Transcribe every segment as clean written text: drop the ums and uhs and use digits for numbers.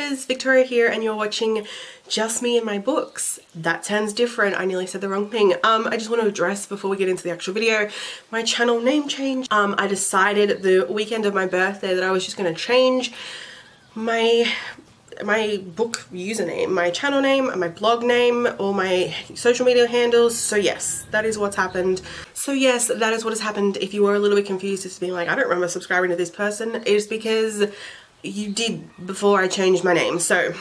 lovers, Victoria here, and you're watching Just Me and My Books. That sounds different. I nearly said the wrong thing. I just want to address before we get into the actual video, my channel name change. I decided the weekend of my birthday that I was just going to change my book username, my channel name, my blog name, all my social media handles. So yes, that is what's happened. So yes, that is what has happened. If you were a little bit confused as to being like, I don't remember subscribing to this person, it is because you did before I changed my name. So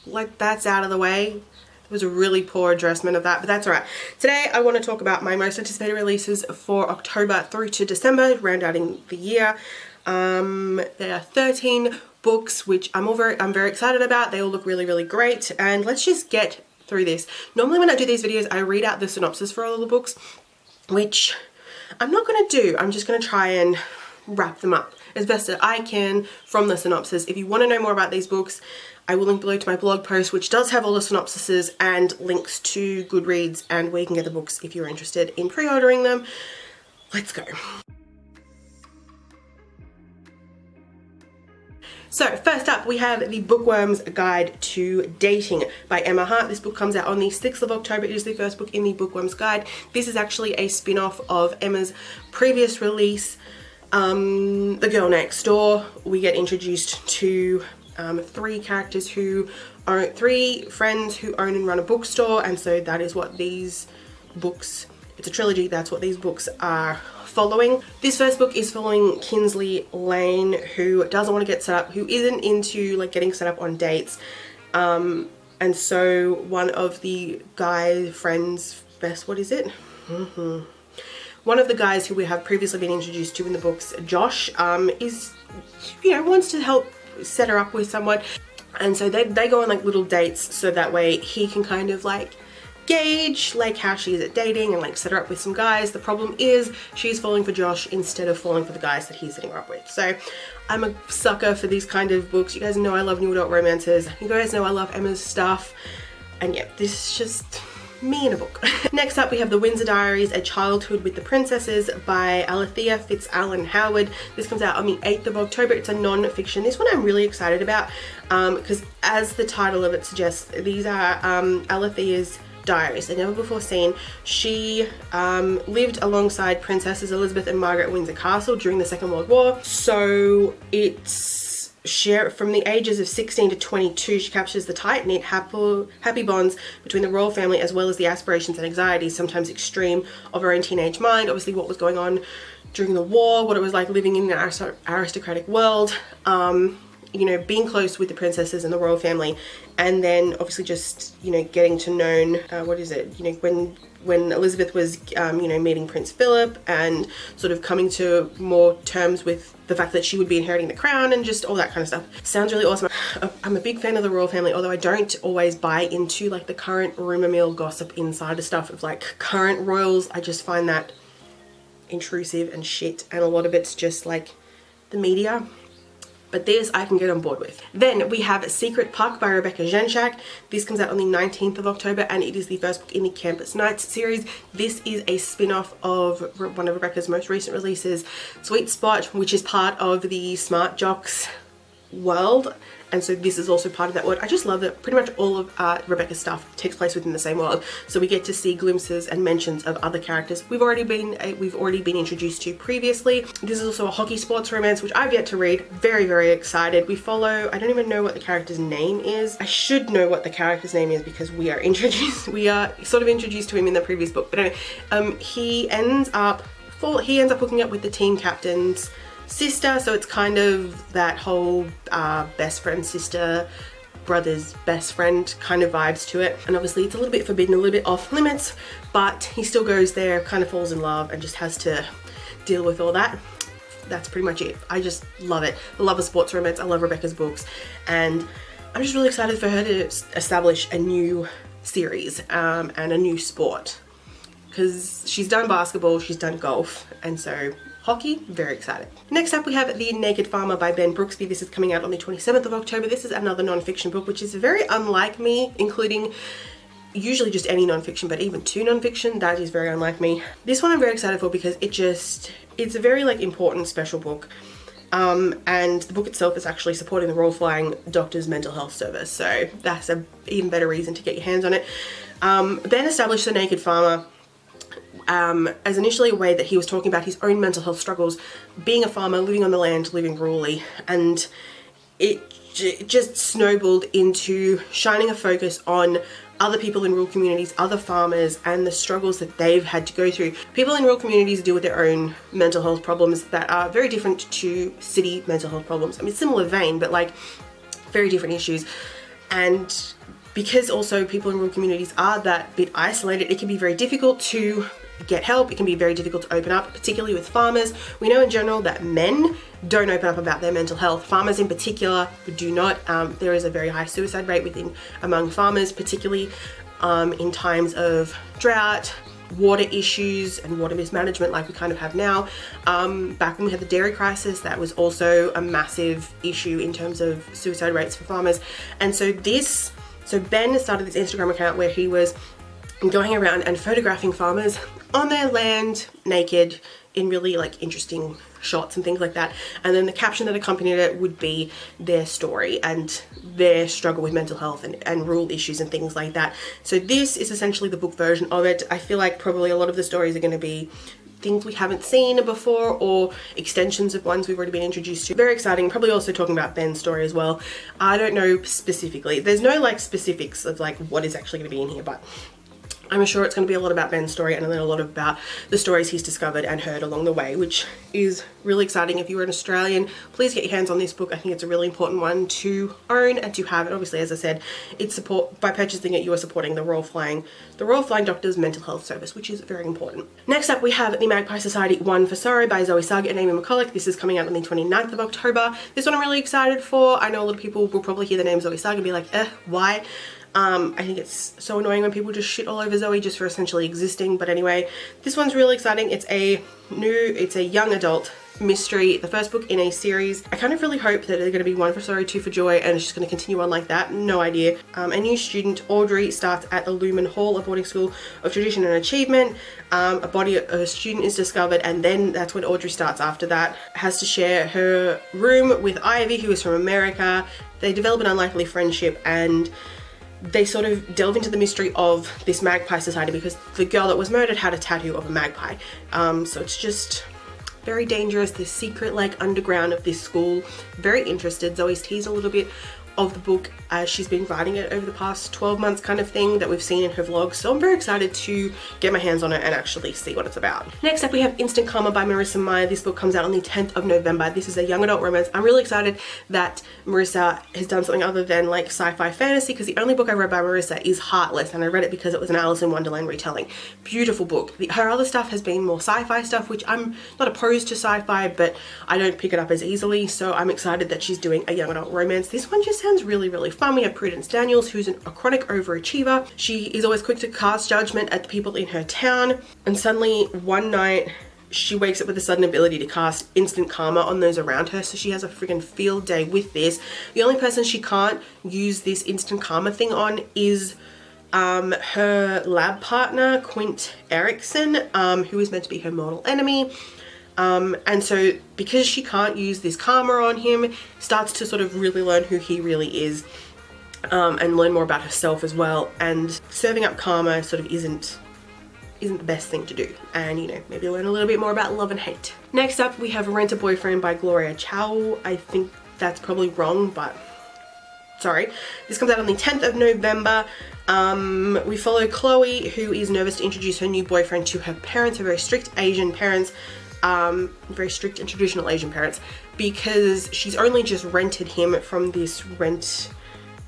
like, that's out of the way. It was a really poor addressment of that, but that's all right. Today I want to talk about my most anticipated releases for October through to December, round outing the year. There are 13 books which I'm very excited about. They all look really great, and let's just get through this. Normally when I do these videos I read out the synopsis for all of the books, which I'm not going to do. I'm just going to try and wrap them up as best as I can from the synopsis. If you want to know more about these books, I will link below to my blog post, which does have all the synopsises and links to Goodreads and where you can get the books if you're interested in pre-ordering them. Let's go. So first up we have the Bookworm's Guide to Dating by Emma Hart. This book comes out on the 6th of October. It is the first book in the Bookworm's Guide. This is actually a spin-off of Emma's previous release, The Girl Next Door. We get introduced to three characters who are three friends who own and run a bookstore, and so that is what these books, it's a trilogy, that's what these books are following. This first book is following Kinsley Lane, who doesn't want to get set up, who isn't into like getting set up on dates, and so one of the guy friends, one of the guys who we have previously been introduced to in the books, Josh, is, you know, wants to help set her up with someone, and so they go on like little dates so that way he can kind of like gauge like how she is at dating and like set her up with some guys. The problem is she's falling for Josh instead of falling for the guys that he's setting her up with. So I'm a sucker for these kind of books. You guys know I love new adult romances. You guys know I love Emma's stuff, and yeah, this is just me in a book. Next up we have The Windsor Diaries, A Childhood with the Princesses by Alethea Fitz-Allen Howard. This comes out on the 8th of October. It's a non-fiction. This one I'm really excited about because as the title of it suggests, these are Alethea's diaries. They're never before seen. She lived alongside Princesses Elizabeth and Margaret at Windsor Castle during the Second World War. So it's from the ages of 16 to 22, she captures the tight-knit, happy bonds between the royal family as well as the aspirations and anxieties, sometimes extreme, of her own teenage mind. Obviously what was going on during the war, what it was like living in an aristocratic world, you know, being close with the princesses and the royal family, and then obviously just, you know, getting to know, you know, when Elizabeth was, you know, meeting Prince Philip and sort of coming to more terms with the fact that she would be inheriting the crown and just all that kind of stuff. Sounds really awesome. I'm a big fan of the royal family, although I don't always buy into like the current rumor mill gossip insider stuff of like current royals. I just find that intrusive and shit, and a lot of it's just like the media. But this I can get on board with. Then we have Secret Puck by Rebecca Zhenchak. This comes out on the 19th of October, and it is the first book in the Campus Nights series. This is a spin-off of one of Rebecca's most recent releases, Sweet Spot, which is part of the Smart Jocks world, and so this is also part of that world. I just love that pretty much all of Rebecca's stuff takes place within the same world, so we get to see glimpses and mentions of other characters we've already been introduced to previously. This is also a hockey sports romance, which I've yet to read. Very excited. We follow, I don't even know what the character's name is. I should know what the character's name is because we are sort of introduced to him in the previous book, but anyway, he ends up hooking up with the team captain's sister, so it's kind of that whole best friend sister brother's best friend kind of vibes to it, and obviously it's a little bit forbidden, a little bit off limits, but he still goes there, kind of falls in love, and just has to deal with all that. That's pretty much it. I just love it. I love a sports romance. I love Rebecca's books, and I'm just really excited for her to establish a new series and a new sport, because she's done basketball, she's done golf, and so hockey, very excited. Next up we have The Naked Farmer by Ben Brooksby. This is coming out on the 27th of October. This is another non-fiction book, which is very unlike me, including usually just any non-fiction, but even two non-fiction, that is very unlike me. This one I'm very excited for because it's a very like important special book. And the book itself is actually supporting the Royal Flying Doctor's mental health service, so that's an even better reason to get your hands on it. Ben established The Naked Farmer as initially a way that he was talking about his own mental health struggles, being a farmer, living on the land, living rurally, and it just snowballed into shining a focus on other people in rural communities, other farmers, and the struggles that they've had to go through. People in rural communities deal with their own mental health problems that are very different to city mental health problems. I mean, similar vein, but like very different issues. And because also people in rural communities are that bit isolated, it can be very difficult to get help. It can be very difficult to open up, particularly with farmers. We know in general that men don't open up about their mental health. Farmers in particular do not. There is a very high suicide rate among farmers, particularly in times of drought, water issues and water mismanagement like we kind of have now. Back when we had the dairy crisis, that was also a massive issue in terms of suicide rates for farmers. And so Ben started this Instagram account where he was going around and photographing farmers on their land naked in really like interesting shots and things like that, and then the caption that accompanied it would be their story and their struggle with mental health and rural issues and things like that. So this is essentially the book version of it. I feel like probably a lot of the stories are going to be things we haven't seen before or extensions of ones we've already been introduced to. Very exciting. Probably also talking about Ben's story as well. I don't know specifically. There's no like specifics of like what is actually going to be in here, but I'm sure it's going to be a lot about Ben's story and then a lot about the stories he's discovered and heard along the way, which is really exciting. If you're an Australian, please get your hands on this book. I think it's a really important one to own and to have. And obviously, as I said, by purchasing it, you are supporting the Royal Flying Doctor's mental health service, which is very important. Next up, we have The Magpie Society, One for Sorrow by Zoe Saga and Amy McCulloch. This is coming out on the 29th of October. This one I'm really excited for. I know a lot of people will probably hear the name Zoe Saga and be like, why? I think it's so annoying when people just shit all over Zoe just for essentially existing. But anyway, this one's really exciting. It's a young adult mystery, the first book in a series. I kind of really hope that they're going to be One for Sorrow, Two for Joy, and it's just going to continue on like that. No idea. A new student, Audrey, starts at the Lumen Hall, a boarding school of tradition and achievement. A body of a student is discovered, and then that's when Audrey starts after that. Has to share her room with Ivy, who is from America. They develop an unlikely friendship, and they sort of delve into the mystery of this magpie society because the girl that was murdered had a tattoo of a magpie. So it's just very dangerous, this secret like underground of this school. Very interested. Zoe's teased a little bit of the book as she's been writing it over the past 12 months kind of thing that we've seen in her vlogs. So I'm very excited to get my hands on it and actually see what it's about. Next up, we have Instant Karma by Marissa Meyer. This book comes out on the 10th of November. This is a young adult romance. I'm really excited that Marissa has done something other than like sci-fi fantasy, because the only book I read by Marissa is Heartless, and I read it because it was an Alice in Wonderland retelling. Beautiful book. Her other stuff has been more sci-fi stuff, which I'm not opposed to sci-fi, but I don't pick it up as easily. So I'm excited that she's doing a young adult romance. This one just sounds really, really fun. We have Prudence Daniels, who's a chronic overachiever. She is always quick to cast judgment at the people in her town, and suddenly one night she wakes up with a sudden ability to cast instant karma on those around her. So she has a freaking field day with this. The only person she can't use this instant karma thing on is her lab partner, Quint Erickson, who is meant to be her mortal enemy. And so because she can't use this karma on him, starts to sort of really learn who he really is, and learn more about herself as well. And serving up karma sort of isn't the best thing to do. And, you know, maybe learn a little bit more about love and hate. Next up, we have Rent a Boyfriend by Gloria Chow. I think that's probably wrong, but sorry. This comes out on the 10th of November. We follow Chloe, who is nervous to introduce her new boyfriend to her parents, her very strict Asian parents. Very strict and traditional Asian parents, because she's only just rented him from this rent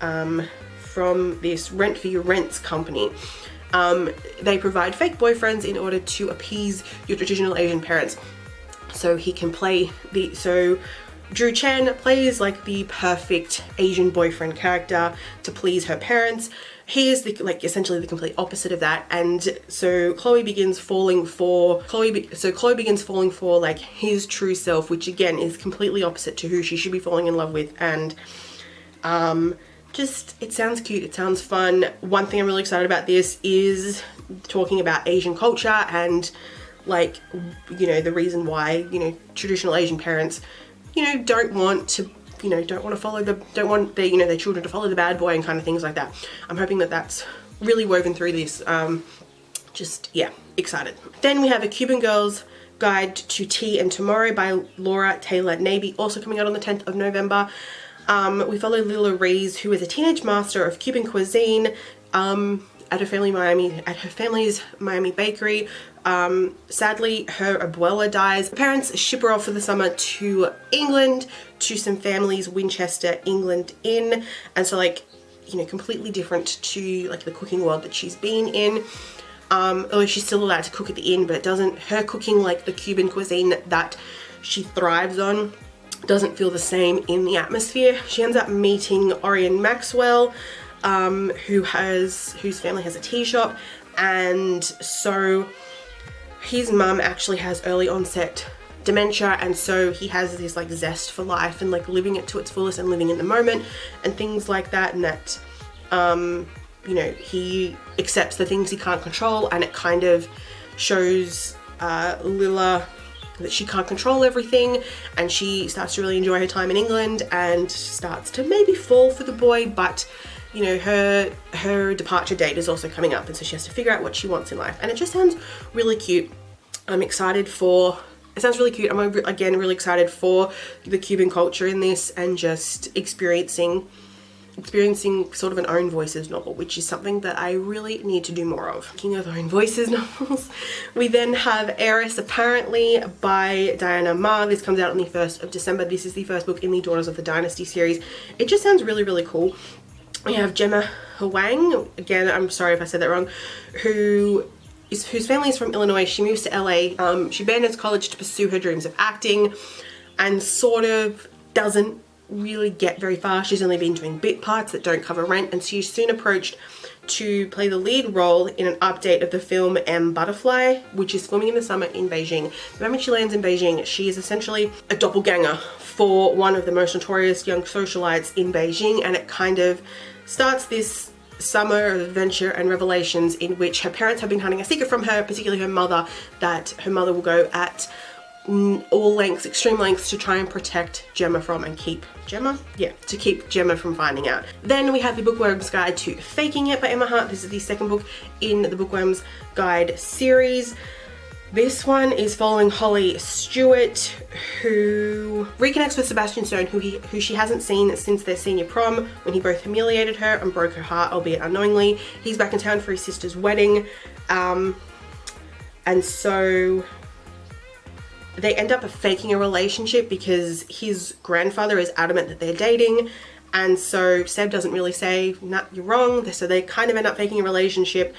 for your rents company. They provide fake boyfriends in order to appease your traditional Asian parents, so he can play so Drew Chen plays like the perfect Asian boyfriend character to please her parents. He is essentially the complete opposite of that, and so Chloe begins falling for like his true self, which again is completely opposite to who she should be falling in love with. And it sounds cute, it sounds fun. One thing I'm really excited about this is talking about Asian culture and, like, you know, the reason why, you know, traditional Asian parents, you know, don't want to follow don't want their, you know, their children to follow the bad boy and kind of things like that. I'm hoping that that's really woven through this. Just, yeah, excited. Then we have A Cuban Girl's Guide to Tea and Tomorrow by Laura Taylor Naby, also coming out on the 10th of November. We follow Lila Reese, who is a teenage master of Cuban cuisine at her family's Miami bakery. Sadly, her abuela dies. Her parents ship her off for the summer to England, to some family's Winchester, England inn. And so, like, you know, completely different to like the cooking world that she's been in. Although she's still allowed to cook at the inn, but her cooking like the Cuban cuisine that she thrives on doesn't feel the same in the atmosphere. She ends up meeting Orion Maxwell, whose family has a tea shop, and so his mum actually has early onset dementia, and so he has this like zest for life and like living it to its fullest and living in the moment and things like that, and that you know, he accepts the things he can't control, and it kind of shows Lila that she can't control everything, and she starts to really enjoy her time in England and starts to maybe fall for the boy, but you know, her departure date is also coming up, and so she has to figure out what she wants in life. And it just sounds really cute. I'm excited for, it sounds really cute. I'm again really excited for the Cuban culture in this, and just experiencing sort of an own voices novel, which is something that I really need to do more of. Speaking of own voices novels, we then have Heiress Apparently by Diana Ma. This comes out on the 1st of December. This is the first book in the Daughters of the Dynasty series. It just sounds really, really cool. We have Gemma Huang, again, I'm sorry if I said that wrong, whose family is from Illinois. She moves to LA. She abandons college to pursue her dreams of acting, and sort of doesn't really get very far. She's only been doing bit parts that don't cover rent, and she's soon approached to play the lead role in an update of the film M. Butterfly, which is filming in the summer in Beijing. The moment she lands in Beijing, she is essentially a doppelganger for one of the most notorious young socialites in Beijing, and it kind of starts this summer of adventure and revelations in which her parents have been hiding a secret from her, particularly her mother, that her mother will go at all lengths, extreme lengths, to try and protect Gemma from and keep Gemma? Yeah, to keep Gemma from finding out. Then we have The Bookworm's Guide to Faking It by Emma Hart. This is the second book in the Bookworm's Guide series. This one is following Holly Stewart, who reconnects with Sebastian Stone, who she hasn't seen since their senior prom, when he both humiliated her and broke her heart, albeit unknowingly. He's back in town for his sister's wedding, and so they end up faking a relationship because his grandfather is adamant that they're dating, and so Seb doesn't really say, nah, you're wrong, so they kind of end up faking a relationship.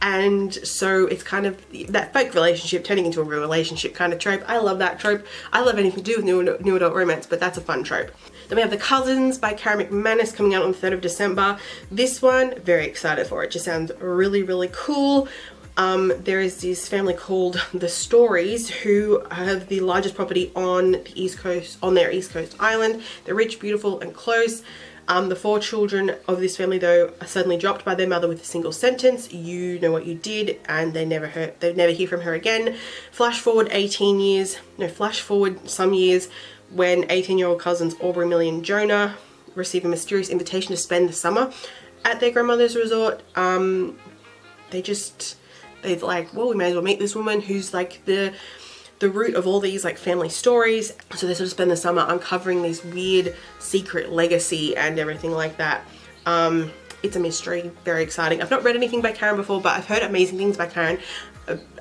And so it's kind of that fake relationship turning into a real relationship kind of trope. I love that trope. I love anything to do with new adult romance, but that's a fun trope. Then we have The Cousins by Karen McManus coming out on the 3rd of December. This one, very excited for it. Just sounds really, really cool. There is this family called The Stories who have the largest property on the East Coast, on their East Coast island. They're rich, beautiful, and close. The 4 children of this family, though, are suddenly dropped by their mother with a single sentence: "You know what you did," and they never hear from her again. Flash forward some years, when 18-year-old cousins Aubrey, Millie, and Jonah receive a mysterious invitation to spend the summer at their grandmother's resort. They're like, well, we may as well meet this woman who's like the root of all these like family stories. So they sort of spend the summer uncovering this weird secret legacy and everything like that. It's a mystery, very exciting. I've not read anything by Karen before, but I've heard amazing things by Karen.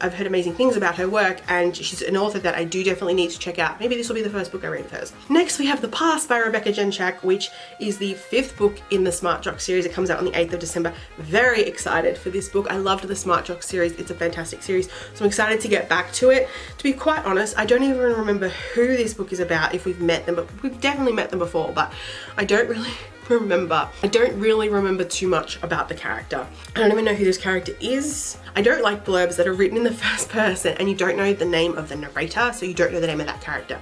I've heard amazing things about her work, and she's an author that I do definitely need to check out. Maybe this will be the first book I read of hers. Next we have The Past by Rebecca Genchak, which is the 5th book in the Smart Jock series. It comes out on the 8th of December. Very excited for this book. I loved the Smart Jock series. It's a fantastic series, so I'm excited to get back to it. To be quite honest, I don't even remember who this book is about, if we've met them, but we've definitely met them before, but I don't really remember too much about the character. I don't even know who this character is. I don't like blurbs that are written in the first person and you don't know the name of the narrator, so you don't know the name of that character.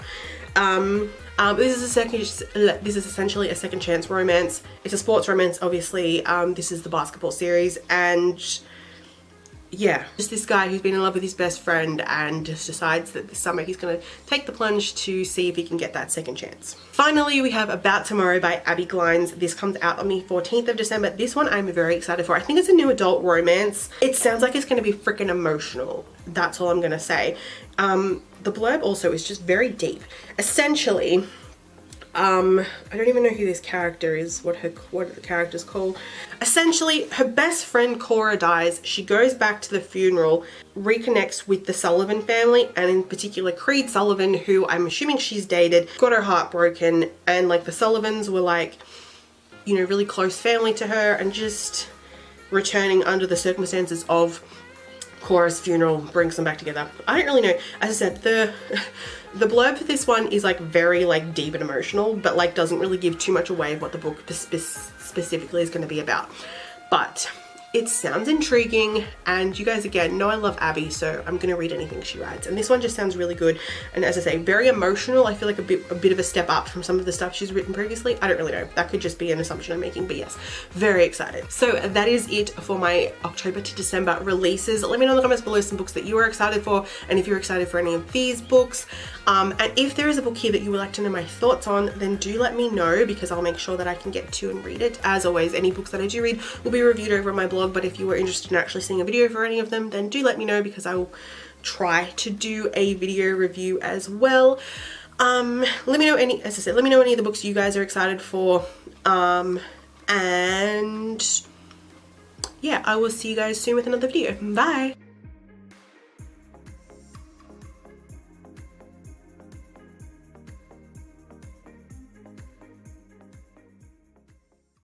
This is essentially a second chance romance. It's a sports romance, obviously. This is the basketball series, and yeah, just this guy who's been in love with his best friend and just decides that this summer he's gonna take the plunge to see if he can get that second chance. Finally, we have About Tomorrow by Abby Glines. This comes out on the 14th of December. This one I'm very excited for. I think it's a new adult romance. It sounds like it's gonna be freaking emotional. That's all I'm gonna say. The blurb also is just very deep. Essentially, I don't even know who this character is, what the character's called. Essentially, her best friend Cora dies. She goes back to the funeral, reconnects with the Sullivan family, and in particular Creed Sullivan, who I'm assuming she's dated, got her heart broken, and like the Sullivans were like, you know, really close family to her, and just returning under the circumstances of Cora's funeral brings them back together. I don't really know. As I said, the blurb for this one is like very like deep and emotional, but like doesn't really give too much away of what the book specifically is going to be about. But it sounds intriguing, and you guys again know I love Abby, so I'm gonna read anything she writes, and this one just sounds really good. And as I say, very emotional. I feel like a bit of a step up from some of the stuff she's written previously. I don't really know, that could just be an assumption I'm making, but yes, very excited. So that is it for my October to December releases. Let me know in the comments below some books that you are excited for, and if you're excited for any of these books. And if there is a book here that you would like to know my thoughts on, then do let me know, because I'll make sure that I can get to and read it. As always, any books that I do read will be reviewed over on my blog, but if you were interested in actually seeing a video for any of them, then do let me know, because I will try to do a video review as well. Let me know any, as I said, let me know any of the books you guys are excited for. And yeah, I will see you guys soon with another video. Bye!